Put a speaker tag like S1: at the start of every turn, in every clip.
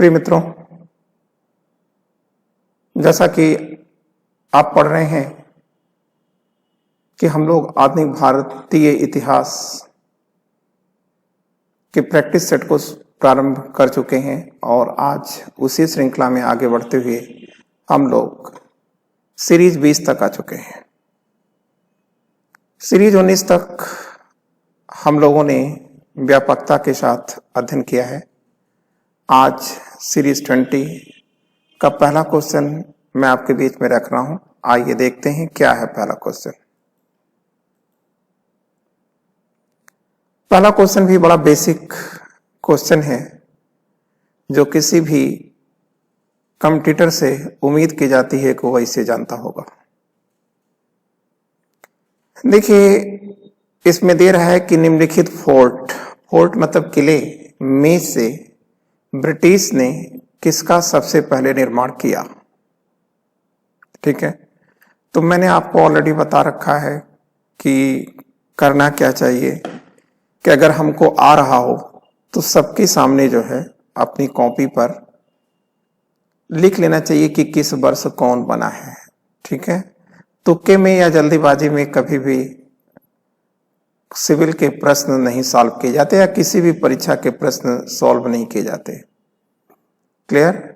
S1: प्रिय मित्रों, जैसा कि आप पढ़ रहे हैं कि हम लोग आधुनिक भारतीय इतिहास के प्रैक्टिस सेट को प्रारंभ कर चुके हैं और आज उसी श्रृंखला में आगे बढ़ते हुए हम लोग सीरीज 20 तक आ चुके हैं। सीरीज 19 तक हम लोगों ने व्यापकता के साथ अध्ययन किया है। आज सीरीज 20 का पहला क्वेश्चन मैं आपके बीच में रख रहा हूं। आइए देखते हैं क्या है पहला क्वेश्चन। पहला क्वेश्चन भी बड़ा बेसिक क्वेश्चन है जो किसी भी कॉम्पिटिटर से उम्मीद की जाती है कि वह इसे जानता होगा। देखिए, इसमें दे रहा है कि निम्नलिखित फोर्ट मतलब किले में से ब्रिटिश ने किसका सबसे पहले निर्माण किया। ठीक है, तो मैंने आपको ऑलरेडी बता रखा है कि करना क्या चाहिए कि अगर हमको आ रहा हो तो सबके सामने जो है अपनी कॉपी पर लिख लेना चाहिए कि किस वर्ष कौन बना है। ठीक है, तुक्के में या जल्दीबाजी में कभी भी सिविल के प्रश्न नहीं सॉल्व किए जाते या किसी भी परीक्षा के प्रश्न सॉल्व नहीं किए जाते। क्लियर?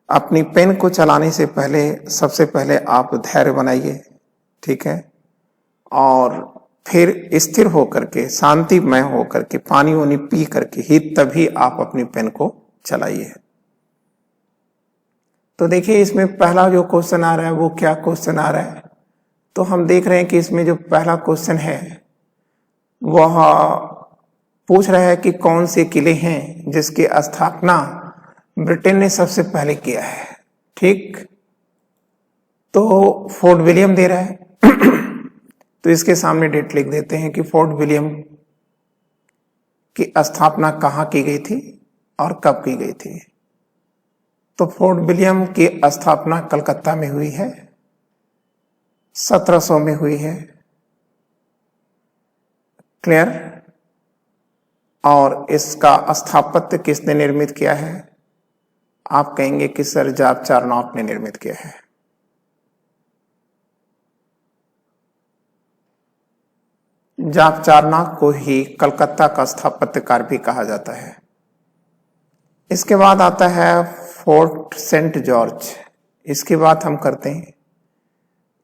S1: अपनी पेन को चलाने से पहले सबसे पहले आप धैर्य बनाइए। ठीक है, और फिर स्थिर होकर के शांतिमय होकर के पानी वानी पी करके ही तभी आप अपनी पेन को चलाइए। तो देखिए, इसमें पहला जो क्वेश्चन आ रहा है वो क्या क्वेश्चन आ रहा है, तो हम देख रहे हैं कि इसमें जो पहला क्वेश्चन है वह पूछ रहा है कि कौन से किले हैं जिसकी स्थापना ब्रिटेन ने सबसे पहले किया है। ठीक, तो फोर्ट विलियम दे रहा है तो इसके सामने डेट लिख देते हैं कि फोर्ट विलियम की स्थापना कहाँ की गई थी और कब की गई थी। तो फोर्ट विलियम की स्थापना कलकत्ता में हुई है, 1700 में हुई है। क्लियर? और इसका स्थापत्य किसने निर्मित किया है? आप कहेंगे कि सर जॉर्ज चारनॉफ ने निर्मित किया है। जॉर्ज चारनॉफ को ही कलकत्ता का स्थापत्यकार भी कहा जाता है। इसके बाद आता है फोर्ट सेंट जॉर्ज। इसकी बात हम करते हैं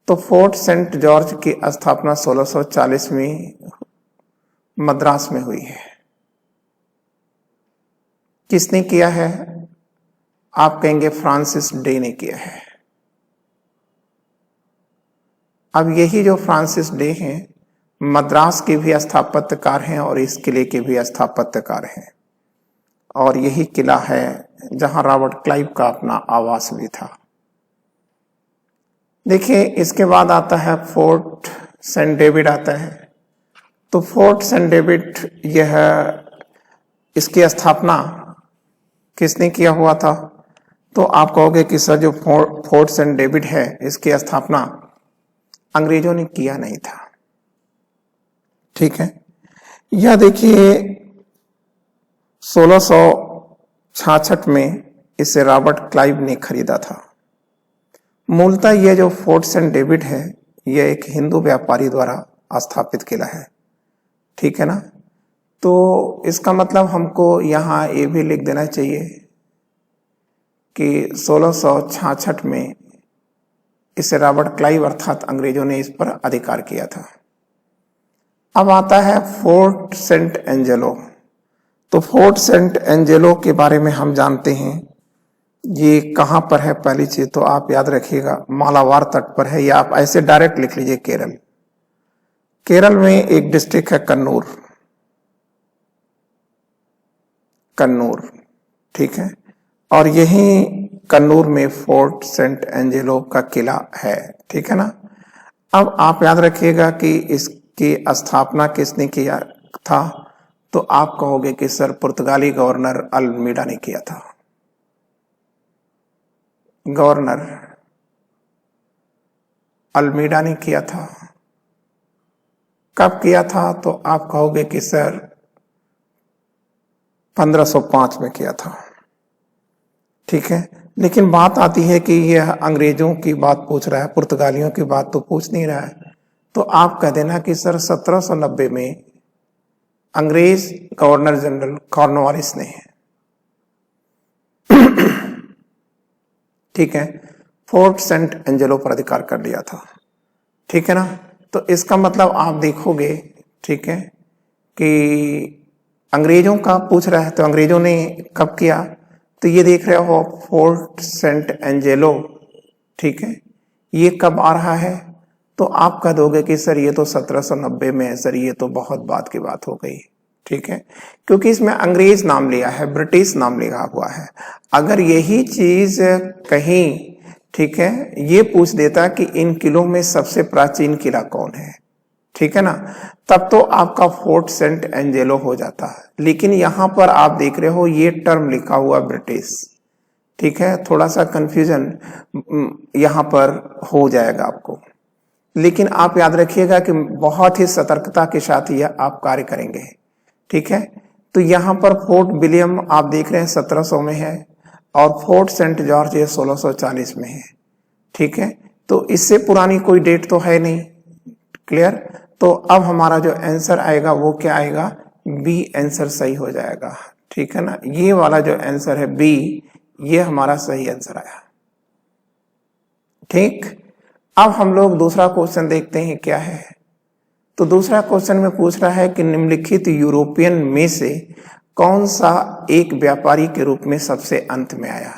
S1: तो फोर्ट सेंट जॉर्ज की स्थापना 1640 में मद्रास में हुई है। किसने किया है? आप कहेंगे फ्रांसिस डे ने किया है। अब यही जो फ्रांसिस डे हैं मद्रास के भी स्थापत्यकार हैं और इस किले के भी स्थापत्यकार हैं, और यही किला है जहां रॉबर्ट क्लाइव का अपना आवास भी था। देखिए, इसके बाद आता है फोर्ट सेंट डेविड आता है। तो फोर्ट सेंट डेविड यह इसकी स्थापना किसने किया हुआ था? तो आप कहोगे कि सर जो फोर्ट सेंट डेविड है इसकी स्थापना अंग्रेजों ने किया नहीं था। ठीक है, यह देखिए 1666 में इसे रॉबर्ट क्लाइव ने खरीदा था। मूलतः यह जो फोर्ट सेंट डेविड है यह एक हिंदू व्यापारी द्वारा स्थापित किला है। ठीक है ना? तो इसका मतलब हमको यहाँ ये भी लिख देना चाहिए कि 1666 में इसे रॉबर्ट क्लाइव अर्थात अंग्रेजों ने इस पर अधिकार किया था। अब आता है फोर्ट सेंट एंजेलो। तो फोर्ट सेंट एंजेलो के बारे में हम जानते हैं, ये कहां पर है? पहली चीज तो आप याद रखिएगा, मालाबार तट पर है, या आप ऐसे डायरेक्ट लिख लीजिए केरल। केरल में एक डिस्ट्रिक्ट है कन्नूर। ठीक है, और यही कन्नूर में फोर्ट सेंट एंजेलो का किला है। ठीक है ना? अब आप याद रखिएगा कि इसकी स्थापना किसने किया था? तो आप कहोगे कि सर पुर्तगाली गवर्नर अल्मीडा ने किया था। गवर्नर अल्मीडा ने किया था। कब किया था? तो आप कहोगे कि सर 1505 में किया था। ठीक है। लेकिन बात आती है कि यह अंग्रेजों की बात पूछ रहा है, पुर्तगालियों की बात तो पूछ नहीं रहा है। तो आप कह देना कि सर 1790 में अंग्रेज गवर्नर जनरल कॉर्नवालिस ने, ठीक है, फोर्ट सेंट एंजेलो पर अधिकार कर लिया था। ठीक है ना। तो इसका मतलब आप देखोगे, ठीक है, कि अंग्रेजों का पूछ रहा है तो अंग्रेजों ने कब किया, तो ये देख रहे हो फोर्ट सेंट एंजेलो, ठीक है, ये कब आ रहा है। तो आप कह दोगे कि सर ये तो 1790 में है, सर ये तो बहुत बाद की बात हो गई। ठीक है, क्योंकि इसमें अंग्रेज नाम लिया है, ब्रिटिश नाम लिखा हुआ है। अगर यही चीज कहीं, ठीक है, ये पूछ देता कि इन किलों में सबसे प्राचीन किला कौन है, ठीक है ना, तब तो आपका फोर्ट सेंट एंजेलो हो जाता है। लेकिन यहां पर आप देख रहे हो ये टर्म लिखा हुआ ब्रिटिश, ठीक है, थोड़ा सा कंफ्यूजन यहां पर हो जाएगा आपको। लेकिन आप याद रखिएगा कि बहुत ही सतर्कता के साथ यह आप कार्य करेंगे। ठीक है, तो यहां पर फोर्ट विलियम आप देख रहे हैं 1700 में है और फोर्ट सेंट जॉर्ज ये 1640 में है। ठीक है, तो इससे पुरानी कोई डेट तो है नहीं। क्लियर। तो अब हमारा जो आंसर आएगा वो क्या आएगा, बी आंसर सही हो जाएगा। ठीक है ना, ये वाला जो आंसर है बी, ये हमारा सही आंसर आया। ठीक, अब हम लोग दूसरा क्वेश्चन देखते हैं क्या है। तो दूसरा क्वेश्चन में पूछ रहा है कि निम्नलिखित यूरोपियन में से कौन सा एक व्यापारी के रूप में सबसे अंत में आया।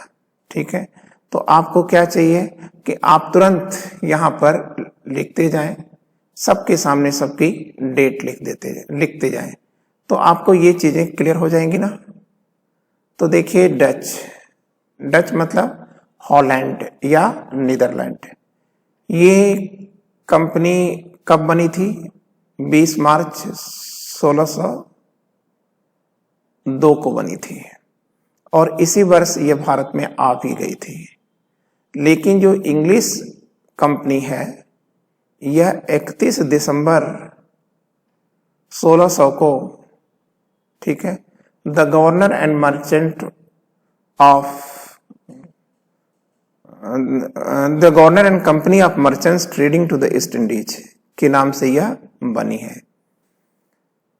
S1: ठीक है, तो आपको क्या चाहिए कि आप तुरंत यहां पर लिखते जाएं, सबके सामने सबकी डेट लिखते जाएं, तो आपको ये चीजें क्लियर हो जाएंगी ना। तो देखिए डच मतलब हॉलैंड या नीदरलैंड। ये कंपनी कब बनी थी, 20 मार्च 1602 को बनी थी और इसी वर्ष ये भारत में आ भी गई थी। लेकिन जो इंग्लिश कंपनी है यह 31 दिसंबर 1600 को, ठीक है, the governor and merchant of the governor and company of merchants trading to the East Indies के नाम से यह बनी है।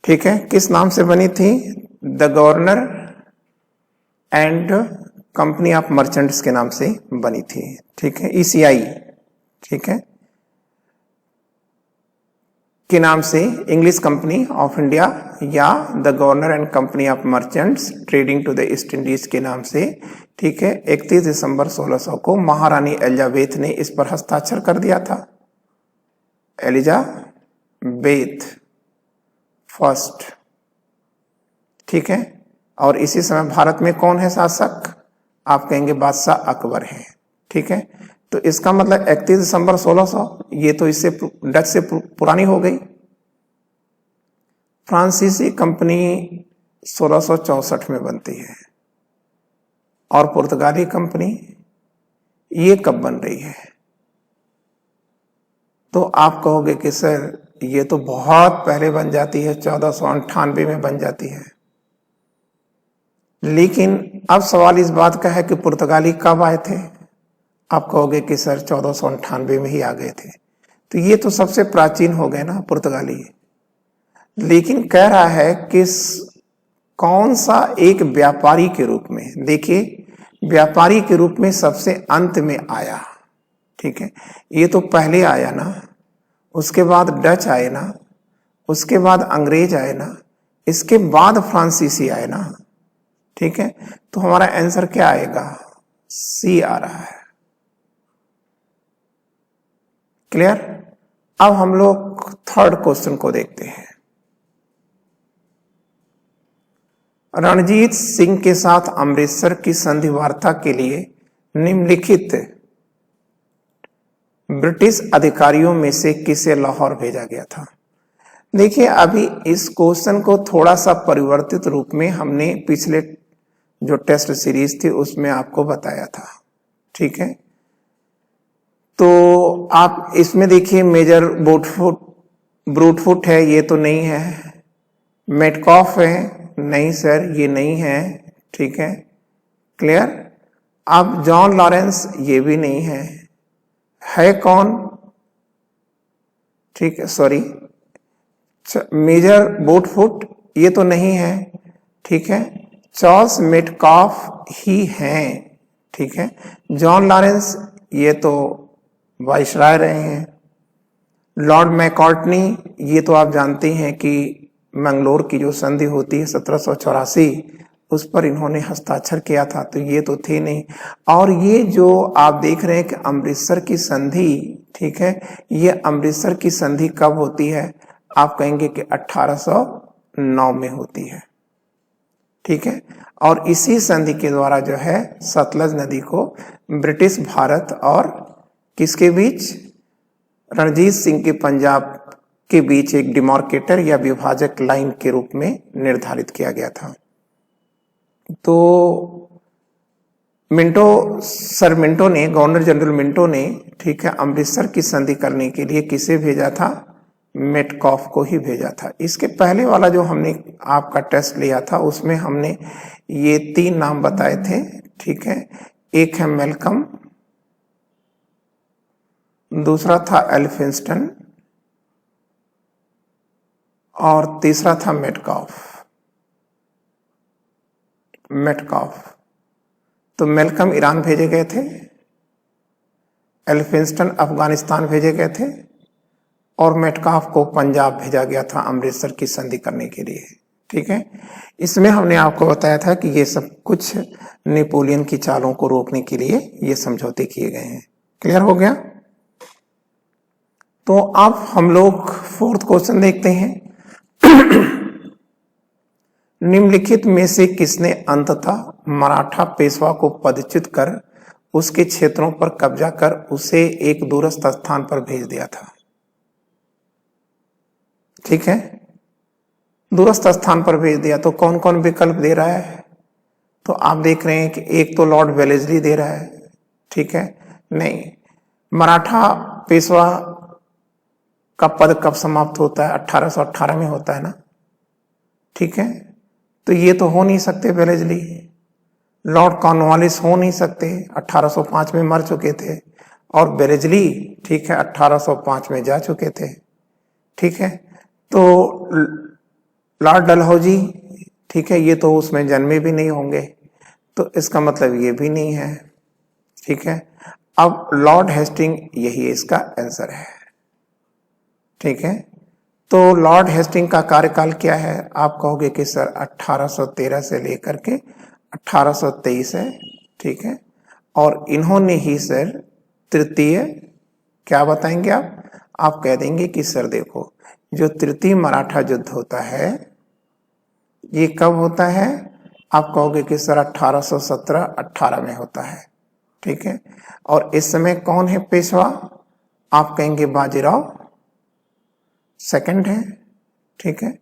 S1: ठीक है, किस नाम से बनी थी, the governor and company of merchants के नाम से बनी थी। ठीक है, ईसीआई, ठीक है, के नाम से इंग्लिश कंपनी ऑफ इंडिया या the governor and company of merchants trading to the East Indies के नाम से, ठीक है, 31 दिसंबर 1600 को महारानी एलिजाबेथ ने इस पर हस्ताक्षर कर दिया था। एलिजाबेथ फर्स्ट, ठीक है, और इसी समय भारत में कौन है शासक, आप कहेंगे बादशाह अकबर है। ठीक है, तो इसका मतलब 31 दिसंबर 1600, ये तो इससे डच से पुरानी हो गई। फ्रांसीसी कंपनी 1664 में बनती है और पुर्तगाली कंपनी ये कब बन रही है। तो आप कहोगे कि सर ये तो बहुत पहले बन जाती है, 1498 में बन जाती है। लेकिन अब सवाल इस बात का है कि पुर्तगाली कब आए थे। आप कहोगे कि सर 1498 में ही आ गए थे, तो ये तो सबसे प्राचीन हो गए ना पुर्तगाली। लेकिन कह रहा है कि कौन सा एक व्यापारी के रूप में, देखिए व्यापारी के रूप में सबसे अंत में आया। ठीक है, ये तो पहले आया ना, उसके बाद डच आए ना, उसके बाद अंग्रेज आए ना, इसके बाद फ्रांसीसी आए ना। ठीक है, तो हमारा आंसर क्या आएगा, सी आ रहा है। क्लियर। अब हम लोग थर्ड क्वेश्चन को देखते हैं। रणजीत सिंह के साथ अमृतसर की संधि वार्ता के लिए निम्नलिखित ब्रिटिश अधिकारियों में से किसे लाहौर भेजा गया था। देखिए अभी इस क्वेश्चन को थोड़ा सा परिवर्तित रूप में हमने पिछले जो टेस्ट सीरीज थी उसमें आपको बताया था। ठीक है, तो आप इसमें देखिए मेजर ब्रूटफुट है, ये तो नहीं है। मेटकॉफ है, नहीं सर ये नहीं है। ठीक है, क्लियर। अब जॉन लॉरेंस ये भी नहीं है कौन? ठीक है, सॉरी, मेजर बोटफुट ये तो नहीं है, ठीक है, चार्ल्स मेटकाफ ही हैं, ठीक है। जॉन लॉरेंस ये तो वाइसराय रहे हैं। लॉर्ड मैकॉर्टनी ये तो आप जानते हैं कि मंगलोर की जो संधि होती है 1784, उस पर इन्होंने हस्ताक्षर किया था, तो ये तो थे नहीं। और ये जो आप देख रहे हैं कि अमृतसर की संधि, ठीक है, ये अमृतसर की संधि कब होती है? आप कहेंगे कि 1809 में होती है, ठीक है। और इसी संधि के द्वारा जो है सतलज नदी को ब्रिटिश भारत और किसके बीच, रणजीत सिंह के पंजाब के बीच एक डिमार्केटर या विभाजक लाइन के रूप में निर्धारित किया गया था। तो सर मिंटो ने, गवर्नर जनरल मिंटो ने, ठीक है, अमृतसर की संधि करने के लिए किसे भेजा था? मेटकाफ को ही भेजा था। इसके पहले वाला जो हमने आपका टेस्ट लिया था उसमें हमने ये 3 नाम बताए थे, ठीक है। एक है मेलकम, दूसरा था एल्फिंस्टन और तीसरा था मेटकाफ। तो मेलकम ईरान भेजे गए थे, एल्फिंस्टन अफगानिस्तान भेजे गए थे और मेटकाफ को पंजाब भेजा गया था अमृतसर की संधि करने के लिए, ठीक है। इसमें हमने आपको बताया था कि ये सब कुछ नेपोलियन की चालों को रोकने के लिए ये समझौते किए गए हैं। क्लियर हो गया? तो अब हम लोग 4th क्वेश्चन देखते हैं। निम्नलिखित में से किसने अंततः मराठा पेशवा को पदच्युत कर उसके क्षेत्रों पर कब्जा कर उसे एक दूरस्थ स्थान पर भेज दिया था? ठीक है, दूरस्थ स्थान पर भेज दिया। तो कौन कौन विकल्प दे रहा है? तो आप देख रहे हैं कि एक तो लॉर्ड वेलेस्ली दे रहा है, ठीक है, नहीं, मराठा पेशवा का पद कब समाप्त होता है? 1818 में होता है ना, ठीक है। तो ये तो हो नहीं सकते वेलेस्ली। लॉर्ड कॉर्नवालिस हो नहीं सकते, 1805 में मर चुके थे, और वेलेस्ली, ठीक है, 1805 में जा चुके थे, ठीक है। तो लॉर्ड डलहौजी, ठीक है, ये तो उसमें जन्मे भी नहीं होंगे, तो इसका मतलब ये भी नहीं है, ठीक है। अब लॉर्ड हेस्टिंग, यही इसका आंसर है, ठीक है। तो लॉर्ड हेस्टिंग का कार्यकाल क्या है? आप कहोगे कि सर 1813 से लेकर के 1823 है, ठीक है। और इन्होंने ही सर तृतीय, क्या बताएंगे आप कह देंगे कि सर देखो, जो तृतीय मराठा युद्ध होता है ये कब होता है? आप कहोगे कि सर 1817-18 में होता है, ठीक है। और इस समय कौन है पेशवा? आप कहेंगे बाजीराव सेकंड है, ठीक है।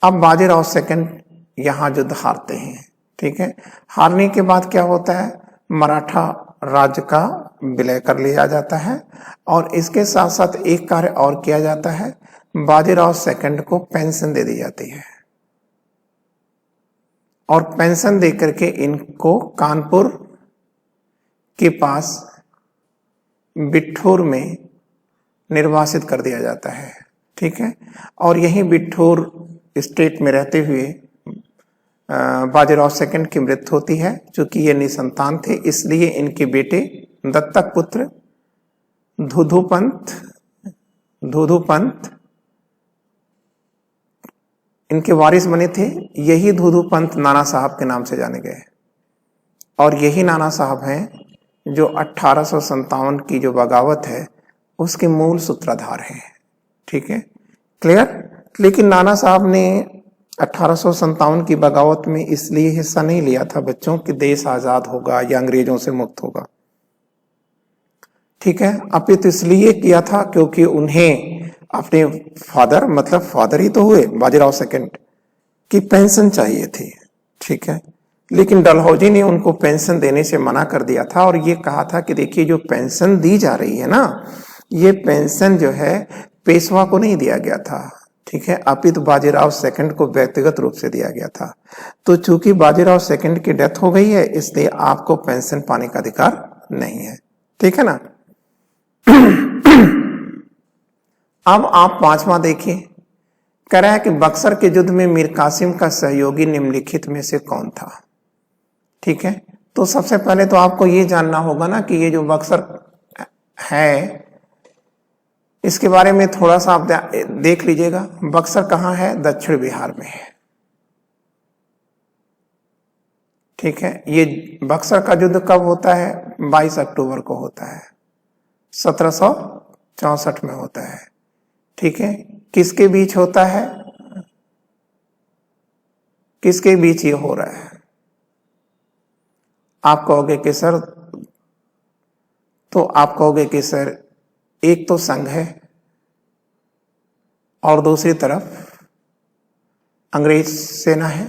S1: अब बाजीराव सेकंड यहां युद्ध हारते हैं, ठीक है। हारने के बाद क्या होता है? मराठा राज्य का विलय कर लिया जाता है, और इसके साथ साथ एक कार्य और किया जाता है, बाजीराव सेकंड को पेंशन दे दी जाती है, और पेंशन देकर के इनको कानपुर के पास बिठूर में निर्वासित कर दिया जाता है, ठीक है। और यही बिठूर स्टेट में रहते हुए बाजीराव सेकंड की मृत्यु होती है। चूंकि ये निसंतान थे, इसलिए इनके बेटे दत्तक पुत्र धूधुपंत इनके वारिस बने थे। यही धूधुपंत नाना साहब के नाम से जाने गए, और यही नाना साहब हैं जो 1857 की जो बगावत है उसके मूल सूत्रधार हैं, ठीक है, क्लियर। लेकिन नाना साहब ने 1857 की बगावत में इसलिए हिस्सा नहीं लिया था बच्चों कि देश आजाद होगा या अंग्रेजों से मुक्त होगा, ठीक है। अपितु इसलिए किया था क्योंकि उन्हें अपने फादर, मतलब फादर ही तो हुए बाजीराव सेकंड, की पेंशन चाहिए थी, ठीक है। लेकिन डलहौजी ने उनको पेंशन देने से मना कर दिया था, और ये कहा था कि देखिए जो पेंशन दी जा रही है ना, ये पेंशन जो है पेशवा को नहीं दिया गया था, ठीक है, अपितु बाजीराव सेकंड को व्यक्तिगत रूप से दिया गया था। तो चूंकि बाजीराव सेकंड की डेथ हो गई है, इसलिए आपको पेंशन पाने का अधिकार नहीं है। ठीक है ना। अब आप पांचवा देखिए, कह रहा है कि बक्सर के युद्ध में मीर कासिम का सहयोगी निम्नलिखित में से कौन था। ठीक है, तो सबसे पहले तो आपको ये जानना होगा ना कि ये जो बक्सर है इसके बारे में थोड़ा सा आप देख लीजिएगा। बक्सर कहाँ है? दक्षिण बिहार में है। ठीक है, ये बक्सर का युद्ध कब होता है? 22 अक्टूबर को होता है, 1764 में होता है। ठीक है, किसके बीच होता है? किसके बीच ये हो रहा है? आप कहोगे कि सर, तो आप कहोगे कि सर एक तो संघ है और दूसरी तरफ अंग्रेज सेना है।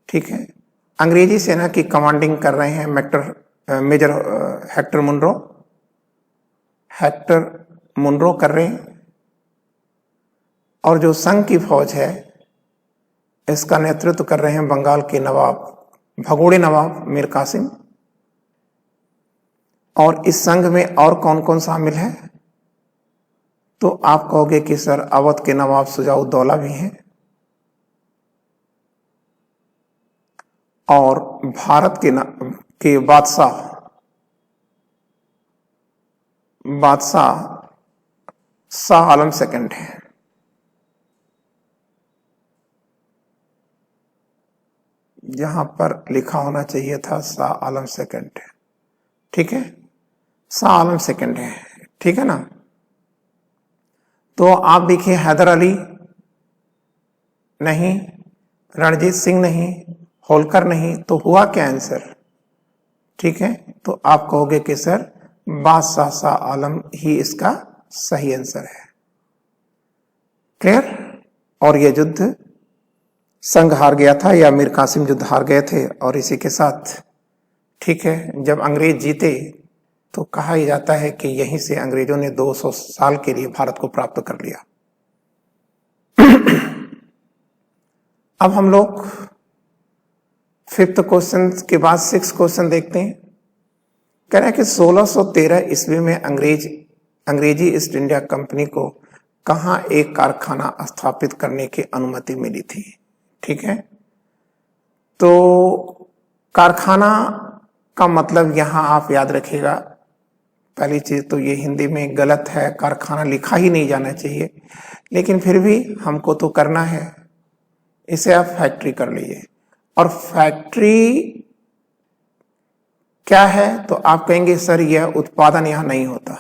S1: ठीक है, अंग्रेजी सेना की कमांडिंग कर रहे हैं मेजर हेक्टर मुनरो कर रहे हैं, और जो संघ की फौज है इसका नेतृत्व कर रहे हैं बंगाल के नवाब, भगोड़े नवाब मीर कासिम। और इस संघ में और कौन कौन शामिल है? तो आप कहोगे कि सर अवध के नवाब शुजाउद्दौला भी हैं, और भारत के बादशाह शाह आलम सेकंड है। यहां पर लिखा होना चाहिए था शाह आलम सेकंड है। ठीक है, शाह आलम सेकंड है। ठीक है ना। तो आप देखिए, हैदर अली नहीं, रणजीत सिंह नहीं, होलकर नहीं, तो हुआ क्या आंसर? ठीक है, तो आप कहोगे कि सर बादशाह शाह आलम ही इसका सही आंसर है। क्लियर। और यह युद्ध संघ हार गया था, या मीर कासिम युद्ध हार गए थे, और इसी के साथ ठीक है, जब अंग्रेज जीते तो कहा ही जाता है कि यहीं से अंग्रेजों ने 200 साल के लिए भारत को प्राप्त कर लिया। अब हम लोग 5th क्वेश्चन के बाद 6th क्वेश्चन देखते हैं। कह रहे हैं कि 1613 ईस्वी में अंग्रेजी ईस्ट इंडिया कंपनी को कहां एक कारखाना स्थापित करने की अनुमति मिली थी। ठीक है, तो कारखाना का मतलब यहां आप याद रखिएगा, पहली चीज तो ये हिंदी में गलत है, कारखाना लिखा ही नहीं जाना चाहिए, लेकिन फिर भी हमको तो करना है, इसे आप फैक्ट्री कर लीजिए। और फैक्ट्री क्या है? तो आप कहेंगे सर यह उत्पादन यहां नहीं होता,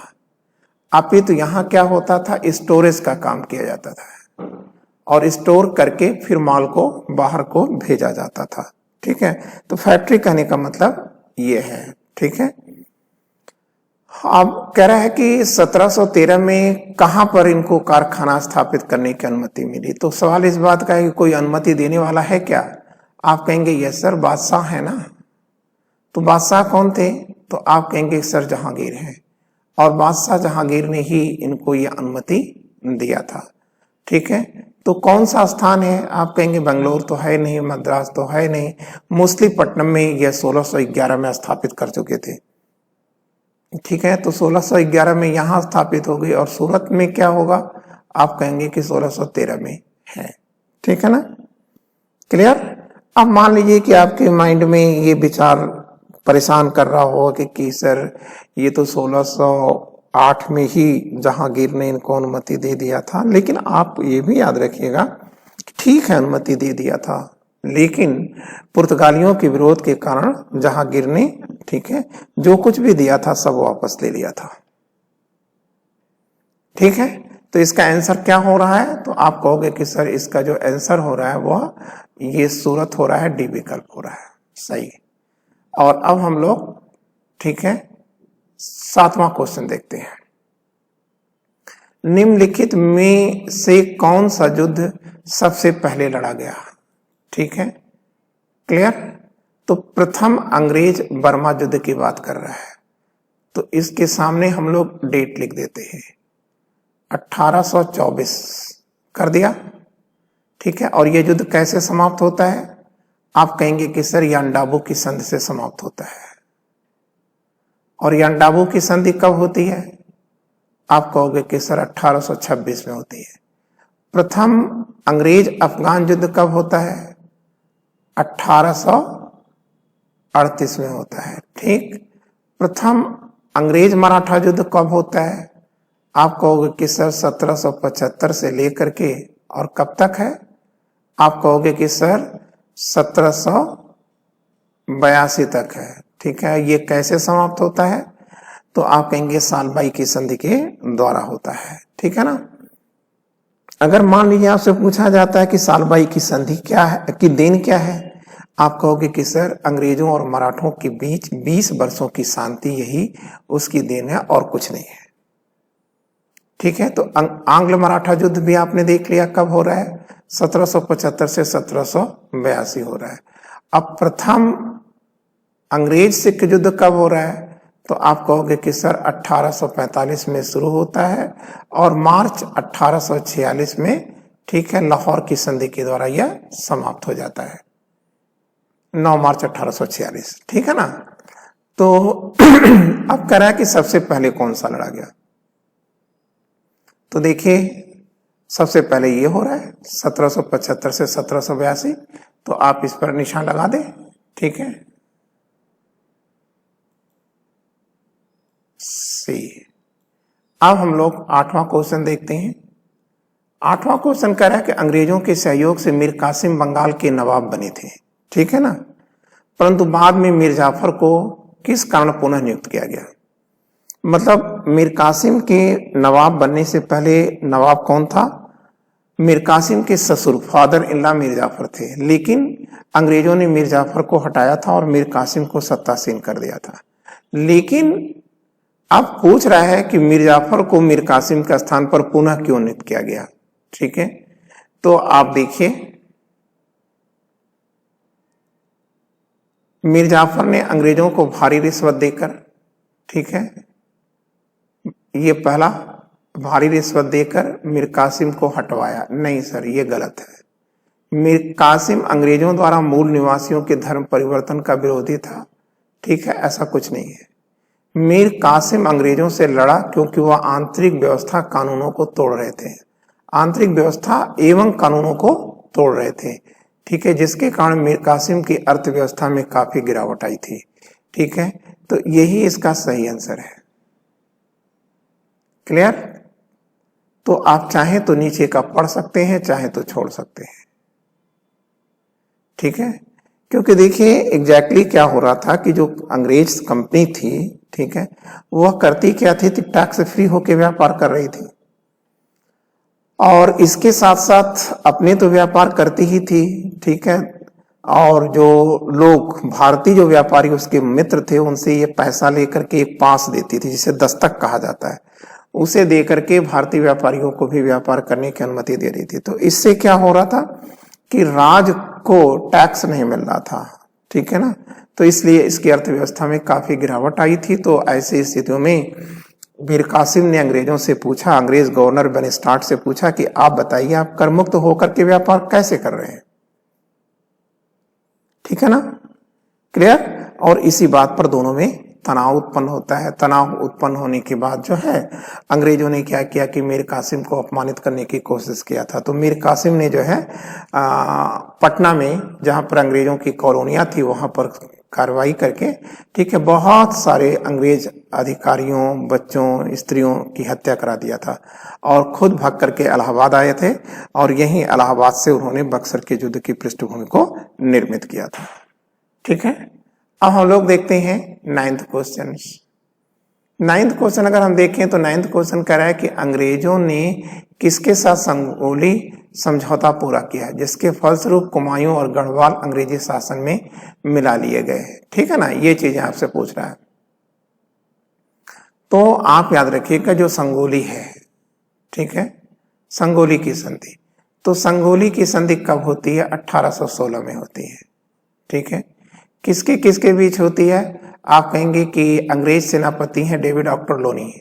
S1: अपितु यहां क्या होता था? स्टोरेज का काम किया जाता था, और स्टोर करके फिर माल को बाहर को भेजा जाता था। ठीक है, तो फैक्ट्री कहने का मतलब ये है। ठीक है, अब कह रहा है कि 1713 में कहां पर इनको कारखाना स्थापित करने की अनुमति मिली। तो सवाल इस बात का है कि कोई अनुमति देने वाला है क्या? आप कहेंगे यस सर, बादशाह है ना। तो बादशाह कौन थे? तो आप कहेंगे सर जहांगीर है, और बादशाह जहांगीर ने ही इनको ये अनुमति दिया था। ठीक है, तो कौन सा स्थान है? आप कहेंगे बेंगलोर तो है नहीं, मद्रास तो है नहीं, मछलीपट्टनम में यह 1611 में स्थापित कर चुके थे। ठीक है, तो 1611 में यहां स्थापित हो गई, और सूरत में क्या होगा? आप कहेंगे कि 1613 में है। ठीक है ना, क्लियर। अब मान लीजिए कि आपके माइंड में ये विचार परेशान कर रहा हो कि सर ये तो 1608 में ही जहांगीर ने इनको अनुमति दे दिया था, लेकिन आप ये भी याद रखिएगा, ठीक है अनुमति दे दिया था, लेकिन पुर्तगालियों के विरोध के कारण जहांगीर ने, ठीक है, जो कुछ भी दिया था सब वापस ले लिया था। ठीक है, तो इसका आंसर क्या हो रहा है? तो आप कहोगे कि सर इसका जो आंसर हो रहा है वह ये सूरत हो रहा है, डी विकल्प हो रहा है। सही। और अब हम लोग, ठीक है, 7वां क्वेश्चन देखते हैं। निम्नलिखित में से कौन सा युद्ध सबसे पहले लड़ा गया? ठीक है, क्लियर। तो प्रथम अंग्रेज बर्मा युद्ध की बात कर रहा है, तो इसके सामने हम लोग डेट लिख देते हैं 1824। कर दिया, ठीक है। और ये युद्ध कैसे समाप्त होता है? आप कहेंगे कि सर यांडाबू की संधि से समाप्त होता है। और यांडाबू की संधि कब होती है? आप कहोगे कि सर 1826 में होती है। प्रथम अंग्रेज अफगान युद्ध कब होता है? 1838 में होता है, ठीक। प्रथम अंग्रेज मराठा युद्ध कब होता है? आप कहोगे कि सर 1775 से लेकर के और कब तक है? आप कहोगे कि सर 1782 तक है, ठीक है। ये कैसे समाप्त होता है? तो आप कहेंगे सालबाई की संधि के द्वारा होता है, ठीक है ना। अगर मान लीजिए आपसे पूछा जाता है कि सालबाई की संधि क्या है, कि देन क्या है, आप कहोगे कि सर अंग्रेजों और मराठों के बीच 20 वर्षों की शांति यही उसकी देन है और कुछ नहीं है, ठीक है। तो आंग्ल मराठा युद्ध भी आपने देख लिया कब हो रहा है? 1775 से 1782 हो रहा है। अब प्रथम अंग्रेज सिख युद्ध कब हो रहा है? तो आप कहोगे कि सर 1845 में शुरू होता है और मार्च 1846 में, ठीक है, लाहौर की संधि के द्वारा यह समाप्त हो जाता है, 9 मार्च 1846, ठीक है ना। तो अब कह रहा है कि सबसे पहले कौन सा लड़ा गया? तो देखिए सबसे पहले ये हो रहा है 1775 से 1782, तो आप इस पर निशान लगा दें, ठीक है। सी। अब हम लोग 8वां क्वेश्चन देखते हैं। 8वां क्वेश्चन कह रहा है कि अंग्रेजों के सहयोग से मीर कासिम बंगाल के नवाब बने थे, ठीक है ना, परंतु बाद में मीर जाफर को किस कारण पुनः नियुक्त किया गया? मतलब मीर कासिम के नवाब बनने से पहले नवाब कौन था? मीर कासिम के ससुर father in law Mir Jafar थे, लेकिन अंग्रेजों ने मीर जाफर को हटाया था और मीर कासिम को सत्तासीन कर दिया था। लेकिन अब पूछ रहा है कि मीर जाफर को मीर कासिम के स्थान पर पुनः क्यों नियुक्त किया गया, ठीक है। तो आप देखिए मीर जाफर ने अंग्रेजों को भारी रिश्वत देकर, ठीक है, ये पहला, भारी रिश्वत देकर मीर कासिम को हटवाया। नहीं सर, ये गलत है। मीर कासिम अंग्रेजों द्वारा मूल निवासियों के धर्म परिवर्तन का विरोधी था, ठीक है, ऐसा कुछ नहीं है। मीर कासिम अंग्रेजों से लड़ा क्योंकि वह आंतरिक व्यवस्था कानूनों को तोड़ रहे थे, आंतरिक व्यवस्था एवं कानूनों को तोड़ रहे थे, ठीक है, जिसके कारण मीर कासिम की अर्थव्यवस्था में काफी गिरावट आई थी, ठीक है। तो यही इसका सही आंसर है। क्लियर? तो आप चाहें तो नीचे का पढ़ सकते हैं, चाहे तो छोड़ सकते हैं, ठीक है। क्योंकि देखिए एग्जैक्टली क्या हो रहा था कि जो अंग्रेज कंपनी थी, ठीक है, वह करती क्या थी? टैक्स फ्री होकर व्यापार कर रही थी और इसके साथ साथ अपने तो व्यापार करती ही थी, ठीक है, और जो लोग भारतीय जो व्यापारी उसके मित्र थे उनसे ये पैसा लेकर के एक पास देती थी जिसे दस्तक कहा जाता है, उसे देकर के भारतीय व्यापारियों को भी व्यापार करने की अनुमति दे रही थी। तो इससे क्या हो रहा था कि राज को टैक्स नहीं मिल रहा था, ठीक है ना, तो इसलिए इसकी अर्थव्यवस्था में काफी गिरावट आई थी। तो ऐसी स्थितियों में मीर कासिम ने अंग्रेजों से पूछा, अंग्रेज गवर्नर बेनस्टार्ट से पूछा कि आप बताइए आप कर मुक्त होकर के व्यापार कैसे कर रहे हैं, ठीक है ना, क्लियर। और इसी बात पर दोनों में तनाव उत्पन्न होता है। तनाव उत्पन्न होने के बाद जो है अंग्रेजों ने क्या किया कि मीर कासिम को अपमानित करने की कोशिश किया था। तो मीर कासिम ने जो है पटना में जहां पर अंग्रेजों की कॉलोनियां थी वहां पर कार्रवाई करके, ठीक है, बहुत सारे अंग्रेज अधिकारियों, बच्चों, स्त्रियों की हत्या करा दिया था और खुद भाग करके इलाहाबाद आए थे और यहीं इलाहाबाद से उन्होंने बक्सर के युद्ध की पृष्ठभूमि को निर्मित किया था, ठीक है। अब हम लोग देखते हैं 9th क्वेश्चन। 9th क्वेश्चन अगर हम देखें तो 9th क्वेश्चन कह रहा है कि अंग्रेजों ने किसके साथ संगोली समझौता पूरा किया जिसके फलस्वरूप कुमायूं और गढ़वाल अंग्रेजी शासन में मिला लिए गए, ठीक है ना, ये चीजें आपसे पूछ रहा है। तो आप याद रखिएगा जो संगोली है, ठीक है, संगोली की संधि, तो संगोली की संधि कब होती है? 1816 में होती है, ठीक है। किसके किसके बीच होती है? आप कहेंगे कि अंग्रेज सेनापति हैं डेविड ऑक्टर लोनी,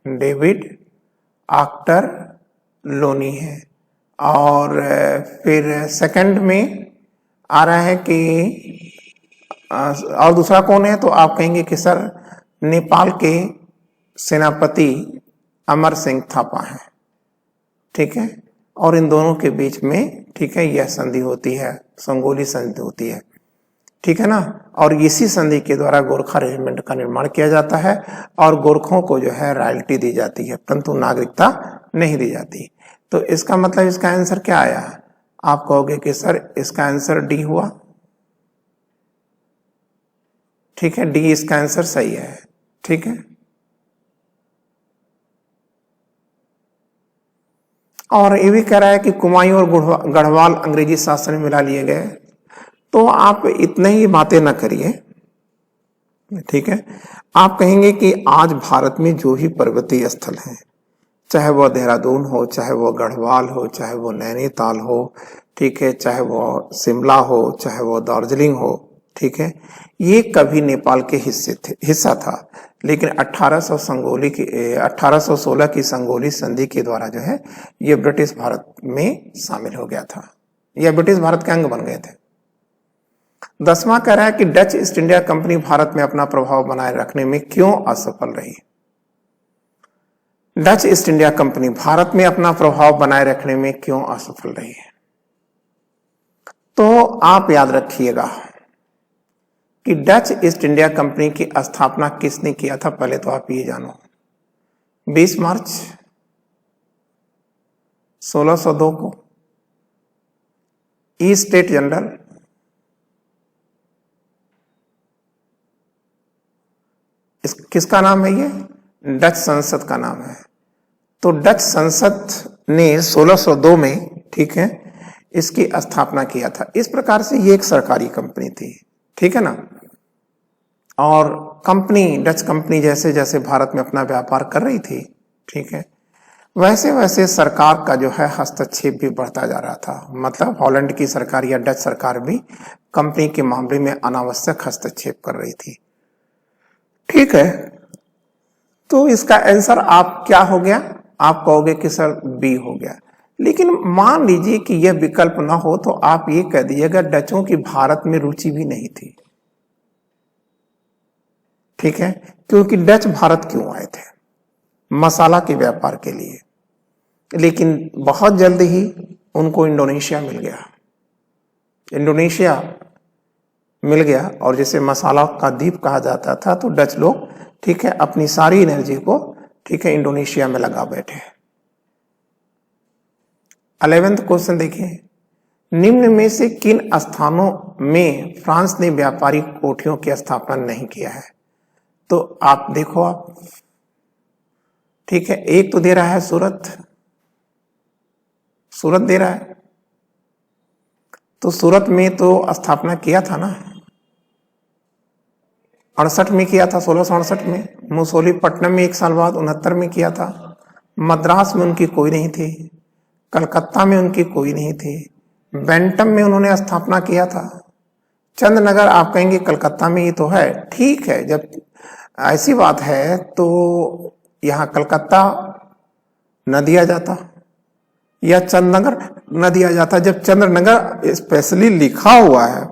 S1: डेविड ऑक्टर लोनी है, और फिर सेकंड में आ रहा है कि और दूसरा कौन है, तो आप कहेंगे कि सर नेपाल के सेनापति अमर सिंह थापा हैं, ठीक है। और इन दोनों के बीच में, ठीक है, यह संधि होती है, संगोली संधि होती है, ठीक है ना। और इसी संधि के द्वारा गोरखा रेजिमेंट का निर्माण किया जाता है और गोरखों को जो है रॉयल्टी दी जाती है, परंतु नागरिकता नहीं दी जाती। तो इसका मतलब इसका आंसर क्या आया? आप कहोगे कि सर इसका आंसर डी हुआ, ठीक है, डी इसका आंसर सही है, ठीक है। और ये भी कह रहा है कि कुमायूं और गढ़वाल अंग्रेजी शासन में मिला लिए गए। तो आप इतने ही बातें न करिए, ठीक है। आप कहेंगे कि आज भारत में जो भी पर्वतीय स्थल हैं, चाहे वो देहरादून हो, चाहे वो गढ़वाल हो, चाहे वो नैनीताल हो, ठीक है, चाहे वो शिमला हो, चाहे वो दार्जिलिंग हो, ठीक है, ये कभी नेपाल के हिस्सा था। लेकिन 1816 की संगोली संधि के द्वारा जो है ये ब्रिटिश भारत में शामिल हो गया था, यह ब्रिटिश भारत के अंग बन गए थे। 10वां कह रहा है कि Dutch east India company Bharat में अपना प्रभाव बनाए रखने में क्यों असफल रही? Dutch east India company Bharat में अपना प्रभाव बनाए रखने में क्यों असफल रही है? तो आप याद रखिएगा कि डच ईस्ट इंडिया कंपनी की स्थापना किसने किया था? पहले तो आप ये जानो, 20 मार्च 1602 को ई स्टेट जनरल किसका नाम है? ये डच संसद का नाम है। तो डच संसद ने 1602 में, ठीक है, इसकी स्थापना किया था। इस प्रकार से ये एक सरकारी कंपनी थी, ठीक है ना। और कंपनी, डच कंपनी जैसे जैसे भारत में अपना व्यापार कर रही थी, ठीक है, वैसे वैसे सरकार का जो है हस्तक्षेप भी बढ़ता जा रहा था। मतलब हॉलैंड की सरकार या डच सरकार भी कंपनी के मामले में अनावश्यक हस्तक्षेप कर रही थी, ठीक है। तो इसका आंसर आप क्या हो गया? आप कहोगे कि सर बी हो गया। लेकिन मान लीजिए कि यह विकल्प ना हो तो आप ये कह दीजिएगा डचों की भारत में रुचि भी नहीं थी, ठीक है। क्योंकि डच भारत क्यों आए थे? मसाला के व्यापार के लिए। लेकिन बहुत जल्द ही उनको इंडोनेशिया मिल गया, इंडोनेशिया मिल गया और जिसे मसाला का द्वीप कहा जाता था। तो डच लोग, ठीक है, अपनी सारी एनर्जी को, ठीक है, इंडोनेशिया में लगा बैठे। 11वां क्वेश्चन देखिए, निम्न में से किन स्थानों में फ्रांस ने व्यापारिक कोठियों की स्थापना नहीं किया है? तो आप देखो, आप, ठीक है, एक तो दे रहा है सूरत, सूरत दे रहा है। तो सूरत में तो स्थापना किया था ना, 68 में किया था, 1668 में। मुसोलीपट्टनम में 1 साल बाद 69 में किया था। मद्रास में उनकी कोई नहीं थी, कलकत्ता में उनकी कोई नहीं थी, बैंटम में उन्होंने स्थापना किया था। चंदनगर आप कहेंगे कलकत्ता में ही तो है, ठीक है। जब ऐसी बात है तो यहां कलकत्ता न दिया जाता या चंदनगर न दिया जाता। जब चंद्रनगर स्पेशली लिखा हुआ है,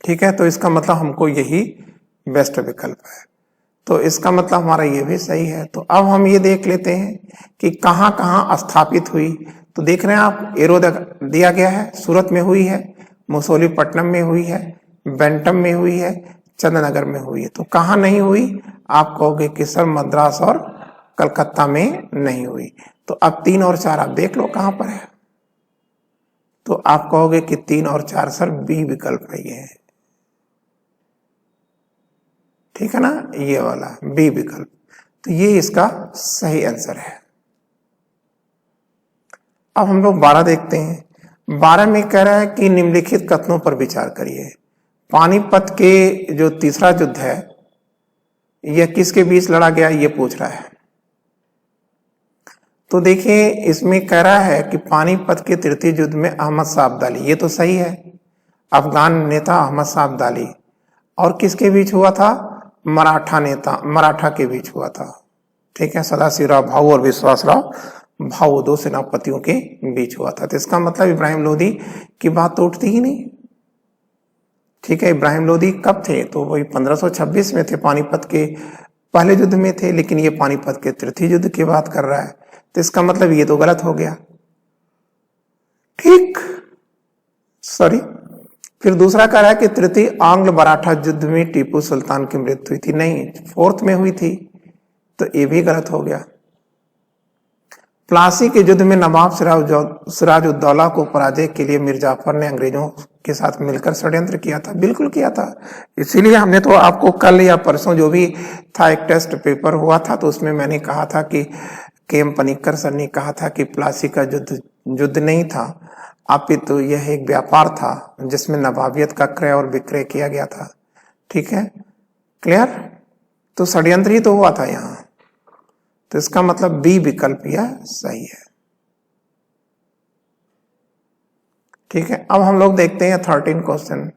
S1: ठीक है, तो इसका मतलब हमको यही बेस्ट विकल्प है। तो इसका मतलब हमारा ये भी सही है। तो अब हम ये देख लेते हैं कि कहां कहां स्थापित हुई। तो देख रहे हैं आप, एरो दिया गया है, सूरत में हुई है, मुसोलीपट्टनम में हुई है, बैंटम में हुई है, चंद्रनगर में हुई है। तो कहां नहीं हुई? आप कहोगे कि सर मद्रास और कलकत्ता में नहीं हुई। तो अब 3 और 4 आप देख लो कहां पर है। तो आप कहोगे कि 3 और 4 सर बी विकल्प है, ये है, ठीक है ना, ये वाला बी विकल्प। तो ये इसका सही आंसर है। अब हम लोग 12 देखते हैं। 12 में कह रहा है कि निम्नलिखित कथनों पर विचार करिए। पानीपत के जो तीसरा युद्ध है यह किसके बीच लड़ा गया, ये पूछ रहा है। तो देखिए, इसमें कह रहा है कि पानीपत के तृतीय युद्ध में अहमद शाह अब्दाली, ये तो सही है, अफगान नेता अहमद शाह अब्दाली, और किसके बीच हुआ था? मराठा नेता, मराठा के बीच हुआ था, ठीक है, सदाशिवराव भाऊ और विश्वासराव भाव दो सेनापतियों के बीच हुआ था। तो इसका मतलब इब्राहिम लोदी की बात तो उठती ही नहीं। ठीक है, इब्राहिम लोदी कब थे? तो वही 1526 में थे, पानीपत के पहले युद्ध में थे, लेकिन ये पानीपत के तृतीय युद्ध की बात कर रहा है। तो इसका मतलब ये तो गलत हो गया। ठीक, सॉरी। फिर दूसरा कह रहा है कि तृतीय आंग्ल मराठा युद्ध में टीपू सुल्तान की मृत्यु हुई थी। नहीं, फोर्थ में हुई थी, तो ये भी गलत हो गया। प्लासी के युद्ध में नवाब सिराजुद्दौला को पराजय के लिए मीर जाफर ने अंग्रेजों के साथ मिलकर षड्यंत्र किया था। बिल्कुल किया था, इसीलिए हमने तो आपको कल या परसों जो भी था एक टेस्ट पेपर हुआ था, तो उसमें मैंने कहा था कि के.एम. पनिक्कर सर ने कहा था कि प्लासी का युद्ध नहीं था, अपितु यह एक व्यापार था जिसमें नवाबियत का क्रय और विक्रय किया गया था। ठीक है, क्लियर? तो षड्यंत्र ही तो हुआ था यहाँ। तो इसका मतलब बी विकल्प यह सही है। ठीक है, अब हम लोग देखते हैं 13 क्वेश्चन।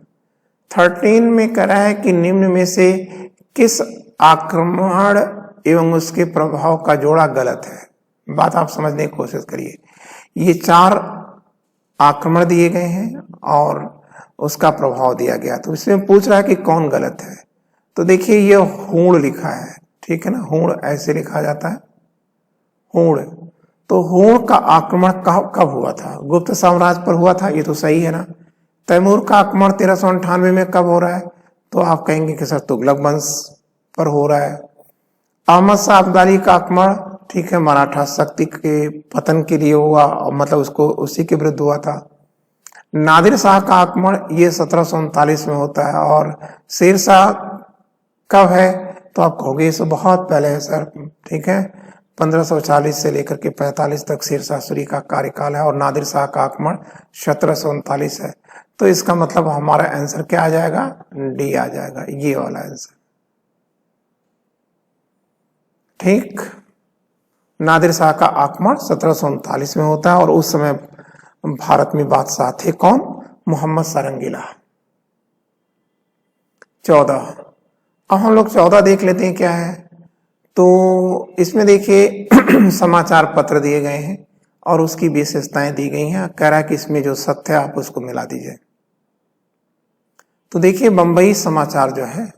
S1: 13 में कह रहा है कि निम्न में से किस आक्रमण एवं उसके प्रभाव का जोड़ा गलत है। बात आप समझने की कोशिश करिए। ये 4 आक्रमण दिए गए हैं और उसका प्रभाव दिया गया, तो इसमें पूछ रहा है कि कौन गलत है। तो देखिए ये हूण लिखा है, ठीक है ना, हूण ऐसे लिखा जाता है, हूण। तो हूण का आक्रमण कब हुआ था? गुप्त साम्राज्य पर हुआ था, ये तो सही है ना। तैमूर का आक्रमण 1398 में कब हो रहा है? तो आप कहेंगे कि सर तुगलक वंश पर हो रहा है। अहमद शाह अब्दाली का आक्रमण, ठीक है, मराठा शक्ति के पतन के लिए हुआ, मतलब उसको उसी के विरुद्ध हुआ था। नादिर शाह का आक्रमण ये 1739 में होता है। और शेर शाह कब है? तो आप कहोगे इसे बहुत पहले है सर। ठीक है, 1540 से लेकर के 45 तक शेर शाह सूरी का कार्यकाल है और नादिर शाह का आक्रमण 1739 है। तो इसका मतलब हमारा आंसर क्या आ जाएगा? डी आ जाएगा, ये वाला आंसर। ठीक, नादिर शाह का आक्रमण 1739 में होता है और उस समय भारत में बादशाह थे कौन? मोहम्मद सारंगीला। 14, अब हम लोग 14 देख लेते हैं क्या है। तो इसमें देखिए समाचार पत्र दिए गए हैं और उसकी विशेषताएं दी गई हैं। कह रहा है कि इसमें जो सत्य है आप उसको मिला दीजिए। तो देखिए बंबई समाचार जो है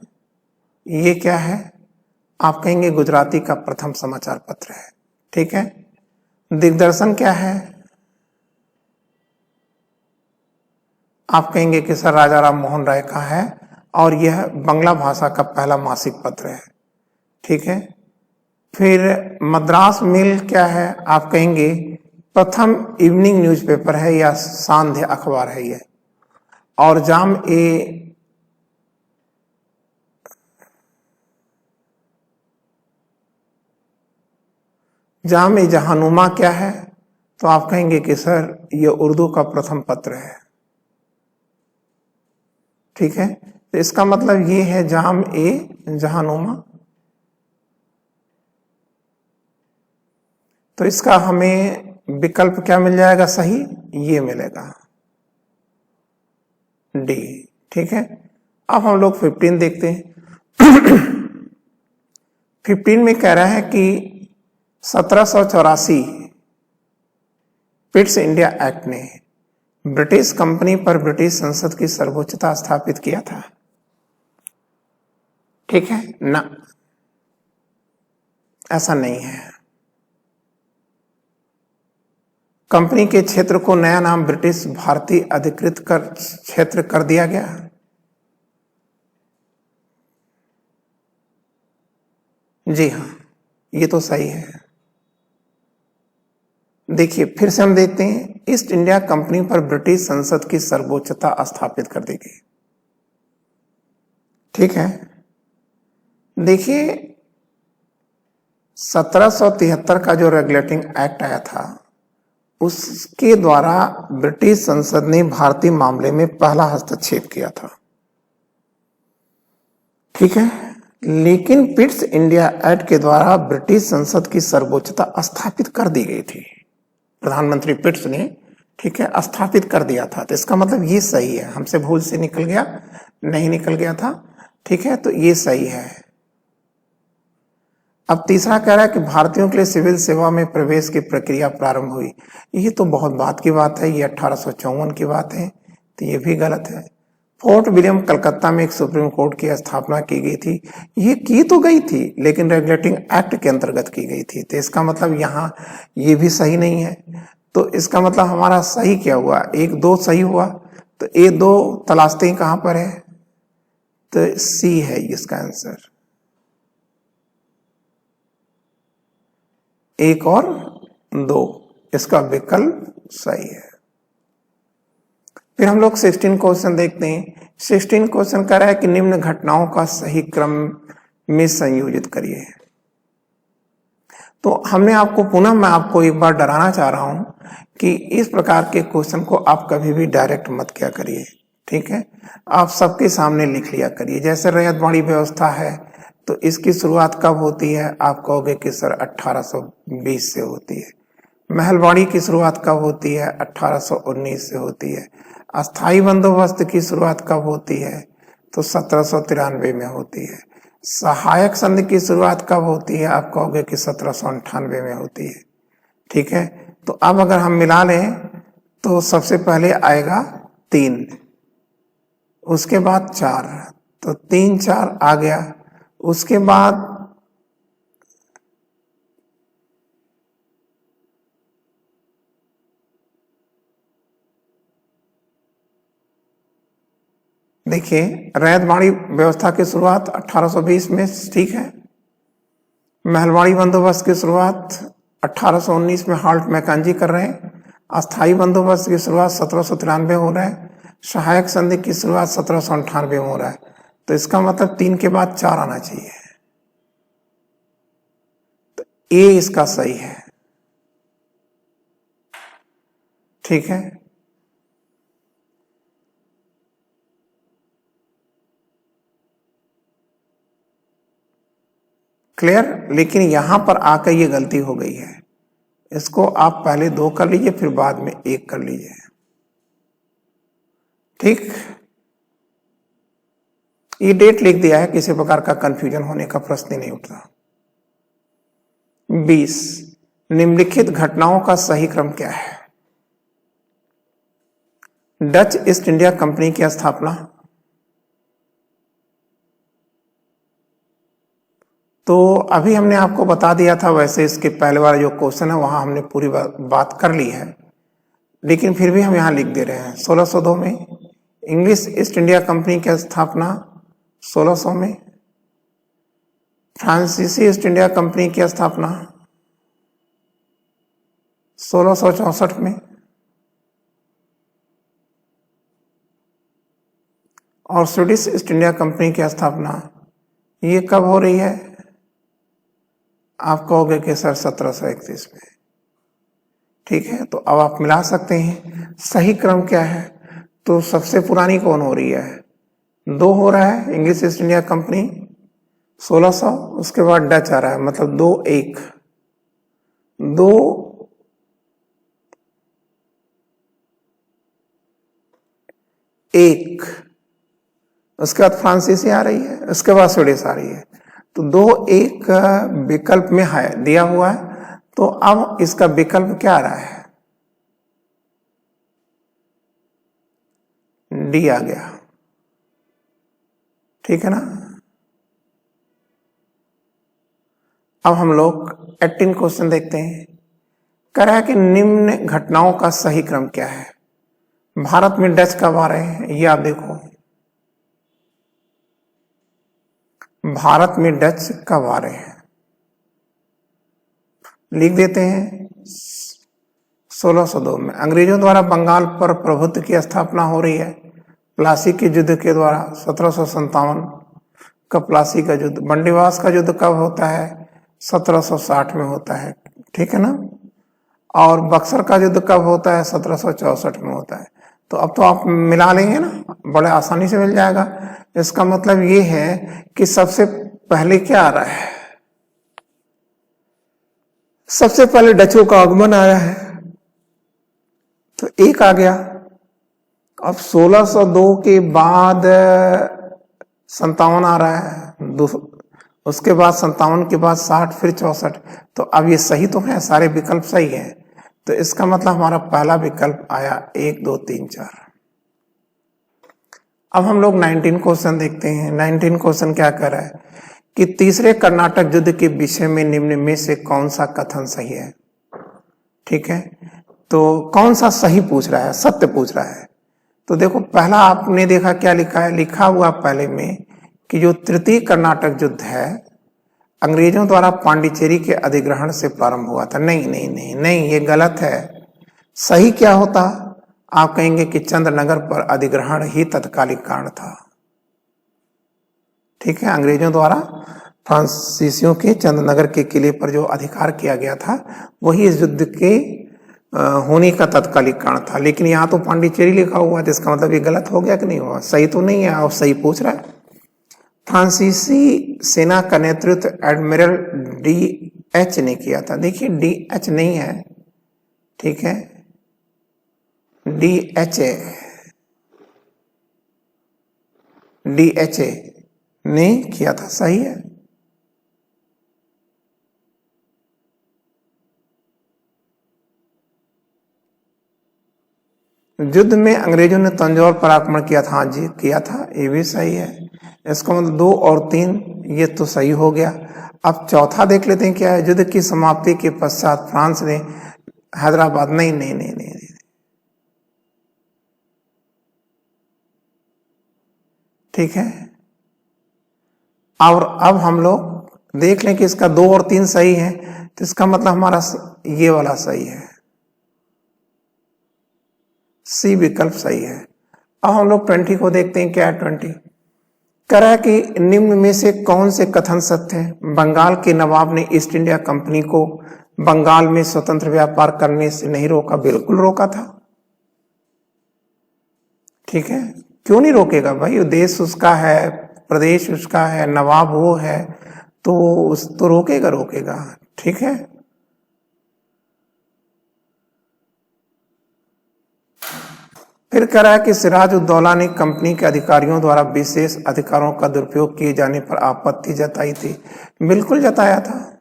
S1: ये क्या है? आप कहेंगे गुजराती का प्रथम समाचार पत्र है। ठीक है, दिग्दर्शन क्या है? आप कहेंगे कि सर राजा राम मोहन राय का है और यह बांग्ला भाषा का पहला मासिक पत्र है। ठीक है, फिर मद्रास मेल क्या है? आप कहेंगे प्रथम इवनिंग न्यूज़पेपर है या सांध्य अखबार है ये। और जाम ए जहानुमा क्या है? तो आप कहेंगे कि सर ये उर्दू का प्रथम पत्र है। ठीक है, तो इसका मतलब ये है जाम ए जहानुमा। तो इसका हमें विकल्प क्या मिल जाएगा सही? ये मिलेगा, डी। ठीक है, अब हम लोग 15 देखते हैं। 15 में कह रहा है कि 1784 पिट्स इंडिया एक्ट ने ब्रिटिश कंपनी पर ब्रिटिश संसद की सर्वोच्चता स्थापित किया था। ठीक है ना, ऐसा नहीं है। कंपनी के क्षेत्र को नया नाम ब्रिटिश भारतीय अधिकृत कर क्षेत्र कर दिया गया। जी हाँ, ये तो सही है। देखिए फिर से हम देखते हैं, ईस्ट इंडिया कंपनी पर ब्रिटिश संसद की सर्वोच्चता स्थापित कर दी गई। ठीक है, देखिए 1773 का जो रेगुलेटिंग एक्ट आया था उसके द्वारा ब्रिटिश संसद ने भारतीय मामले में पहला हस्तक्षेप किया था। ठीक है, लेकिन पिट्स इंडिया एक्ट के द्वारा ब्रिटिश संसद की सर्वोच्चता स्थापित कर दी गई थी। प्रधानमंत्री पिट्स ने, ठीक है, स्थापित कर दिया था। तो इसका मतलब ये सही है, हमसे भूल से निकल गया, नहीं निकल गया था। ठीक है, तो ये सही है। अब तीसरा कह रहा है कि भारतीयों के लिए सिविल सेवा में प्रवेश की प्रक्रिया प्रारंभ हुई। ये तो बहुत बात की बात है, ये 1854 की बात है, तो ये भी गलत है। फोर्ट विलियम कलकत्ता में एक सुप्रीम कोर्ट की स्थापना की गई थी। ये की तो गई थी लेकिन रेगुलेटिंग एक्ट के अंतर्गत की गई थी, तो इसका मतलब यहाँ ये भी सही नहीं है। तो इसका मतलब हमारा सही क्या हुआ, 1-2 सही हुआ। तो ये 2 तलाशते हैं कहां पर है, तो सी है इसका आंसर, 1 और 2 इसका विकल्प सही है। फिर हम लोग 16 क्वेश्चन देखते हैं। 16 क्वेश्चन कह रहा है कि निम्न घटनाओं का सही क्रम में संयोजित करिए। तो हमने आपको पुनः मैं आपको एक बार डराना चाह रहा हूं कि इस प्रकार के क्वेश्चन को आप कभी भी डायरेक्ट मत किया करिए, ठीक है। आप सबके सामने लिख लिया करिए। जैसे रैयत बाड़ी व्यवस्था है तो इसकी शुरुआत कब होती है, आप कहोगे कि सर 1820 से होती है। महलबाड़ी की शुरुआत कब होती है, 1819 से होती है। अस्थाई बंदोबस्त की शुरुआत कब होती है, तो 1793 में होती है। सहायक संधि की शुरुआत कब होती है, आप कहोगे कि 1798 में होती है, ठीक है। तो अब अगर हम मिला लें तो सबसे पहले आएगा 3, उसके बाद 4, तो 3-4 आ गया। उसके बाद देखिए रैयत बाड़ी व्यवस्था की शुरुआत 1820 में, ठीक है। महलबाड़ी बंदोबस्त की शुरुआत 1819 में हाल्ट मैकेंजी कर रहे हैं। अस्थाई बंदोबस्त की शुरुआत 1793 हो रहा है। सहायक संधि की शुरुआत 1798 में हो रहा है। तो इसका मतलब 3 के बाद 4 आना चाहिए, तो ए इसका सही है, ठीक है। क्लियर। लेकिन यहां पर आकर ये गलती हो गई है, इसको आप पहले 2 कर लीजिए फिर बाद में 1 कर लीजिए, ठीक। ये डेट लिख दिया है, किसी प्रकार का कंफ्यूजन होने का प्रश्न नहीं उठता। 20 निम्नलिखित घटनाओं का सही क्रम क्या है। डच ईस्ट इंडिया कंपनी की स्थापना, तो अभी हमने आपको बता दिया था। वैसे इसके पहले वाला जो क्वेश्चन है वहां हमने पूरी बात कर ली है, लेकिन फिर भी हम यहां लिख दे रहे हैं। 1602 में इंग्लिश ईस्ट इंडिया कंपनी की स्थापना, 1600 में फ्रांसीसी ईस्ट इंडिया कंपनी की स्थापना 1664 में, और स्वीडिश ईस्ट इंडिया कंपनी की स्थापना ये कब हो रही है, आप कहोगे कि सर 1731 में, ठीक है। तो अब आप मिला सकते हैं सही क्रम क्या है। तो सबसे पुरानी कौन हो रही है, 2 हो रहा है इंग्लिश ईस्ट इंडिया कंपनी 1600, उसके बाद डच आ रहा है, मतलब 2-1, 2-1, उसके बाद फ्रांसीसी आ रही है, उसके बाद स्वीडिश आ रही है। तो 2-1 विकल्प में है दिया हुआ है, तो अब इसका विकल्प क्या आ रहा है, डी आ गया, ठीक है ना। अब हम लोग 18 क्वेश्चन देखते हैं। कह रहा है कि निम्न घटनाओं का सही क्रम क्या है। भारत में डच कब आ रहे हैं, ये आप देखो, भारत में डच कब आ रहे हैं, लिख देते हैं 1602 में। अंग्रेजों द्वारा बंगाल पर प्रभुत्व की स्थापना हो रही है प्लासी के युद्ध के द्वारा, 1757 का प्लासी का युद्ध। बंडीवास का युद्ध कब होता है, 1760 में होता है, ठीक है ना। और बक्सर का युद्ध कब होता है, 1764 में होता है। तो अब तो आप मिला लेंगे ना, बड़े आसानी से मिल जाएगा। इसका मतलब ये है कि सबसे पहले क्या आ रहा है, सबसे पहले डचों का आगमन आया है, तो 1 आ गया। अब 1602 के बाद 57 आ रहा है, उसके बाद 57 के बाद 60, फिर 64। तो अब ये सही तो है, सारे विकल्प सही हैं। तो इसका मतलब हमारा पहला विकल्प आया 1, 2, 3, 4। अब हम लोग 19 क्वेश्चन देखते हैं। 19 क्वेश्चन क्या कर रहा है कि तीसरे कर्नाटक युद्ध के विषय में निम्न में से कौन सा कथन सही है। ठीक है, तो कौन सा सही पूछ रहा है, सत्य पूछ रहा है। तो देखो पहला आपने देखा क्या लिखा है, लिखा हुआ पहले में कि जो तृतीय कर्नाटक युद्ध है अंग्रेजों द्वारा पांडिचेरी के अधिग्रहण से प्रारंभ हुआ था। नहीं नहीं नहीं नहीं, ये गलत है। सही क्या होता, आप कहेंगे कि चंद्रनगर पर अधिग्रहण ही तत्कालिक कारण था। ठीक है, अंग्रेजों द्वारा फ्रांसीसियों के चंद्रनगर के किले पर जो अधिकार किया गया था वही इस युद्ध के होने का तत्कालिक कारण था। लेकिन यहाँ तो पांडिचेरी लिखा हुआ है, इसका मतलब ये गलत हो गया कि नहीं हुआ, सही तो नहीं है। और सही पूछ रहा है। फ्रांसीसी सेना का नेतृत्व एडमिरल DH ने किया था। देखिए DH नहीं है, ठीक है, DHA ने किया था, सही है। युद्ध में अंग्रेजों ने तंजौर पर आक्रमण किया था। हाँ जी किया था, ये भी सही है। इसका मतलब 2 और 3 ये तो सही हो गया। अब चौथा देख लेते हैं क्या है। युद्ध की समाप्ति के पश्चात फ्रांस ने हैदराबाद, नहीं नहीं नहीं नहीं, नहीं। ठीक है, और अब हम लोग देख लें कि इसका 2 और 3 सही है, तो इसका मतलब हमारा ये वाला सही है, सी विकल्प सही है। अब हम लोग 20 को देखते हैं क्या है। 20 कह रहा है कि निम्न में से कौन से कथन सत्य है। बंगाल के नवाब ने ईस्ट इंडिया कंपनी को बंगाल में स्वतंत्र व्यापार करने से नहीं रोका, बिल्कुल रोका था। ठीक है, क्यों नहीं रोकेगा भाई, देश उसका है, प्रदेश उसका है, नवाब वो है, तो रोकेगा रोकेगा। ठीक है, फिर कह रहा है कि सिराजुद्दौला ने कंपनी के अधिकारियों द्वारा विशेष अधिकारों का दुरुपयोग किए जाने पर आपत्ति जताई थी, बिल्कुल जताया था।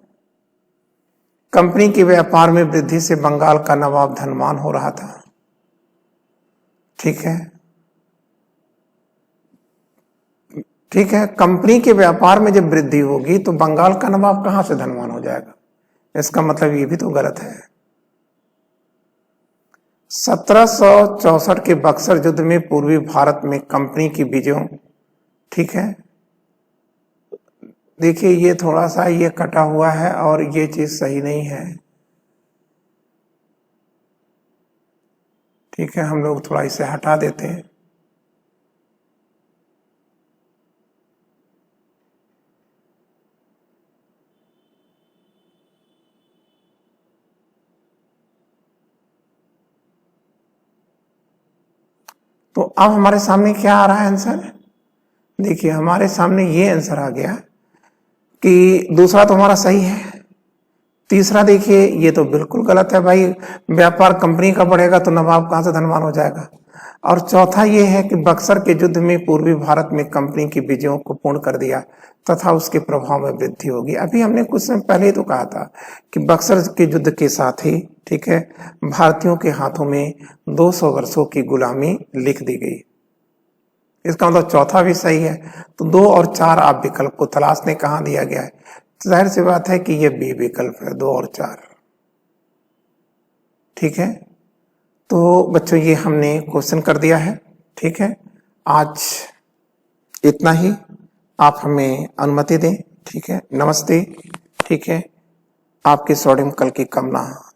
S1: कंपनी के व्यापार में वृद्धि से बंगाल का नवाब धनवान हो रहा था। ठीक है, ठीक है, कंपनी के व्यापार में जब वृद्धि होगी तो बंगाल का नवाब कहां से धनवान हो जाएगा, इसका मतलब ये भी तो गलत है। 1764 के बक्सर युद्ध में पूर्वी भारत में कंपनी की विजयों, ठीक है, देखिए ये थोड़ा सा ये कटा हुआ है और ये चीज सही नहीं है। ठीक है, हम लोग थोड़ा इसे हटा देते हैं। तो अब हमारे सामने क्या आ रहा है आंसर, देखिए हमारे सामने ये आंसर आ गया कि दूसरा तो हमारा सही है। तीसरा देखिए ये तो बिल्कुल गलत है भाई, व्यापार कंपनी का बढ़ेगा तो नवाब कहां से धनवान हो जाएगा। और चौथा ये है कि बक्सर के युद्ध में पूर्वी भारत में कंपनी की विजयों को पूर्ण कर दिया तथा उसके प्रभाव में वृद्धि होगी। अभी हमने कुछ समय पहले ही तो कहा था कि बक्सर के युद्ध के साथ ही, ठीक है, भारतीयों के हाथों में 200 वर्षों की गुलामी लिख दी गई। इसका मतलब चौथा भी सही है। तो 2 और 4 आप विकल्प को तलाशने कहां दिया गया है, जाहिर सी बात है कि ये बी विकल्प है, 2 और 4। ठीक है, तो बच्चों ये हमने क्वेश्चन कर दिया है। ठीक है, आज इतना ही, आप हमें अनुमति दें। ठीक है, नमस्ते। ठीक है, आपके स्वर्णिम कल की कामना।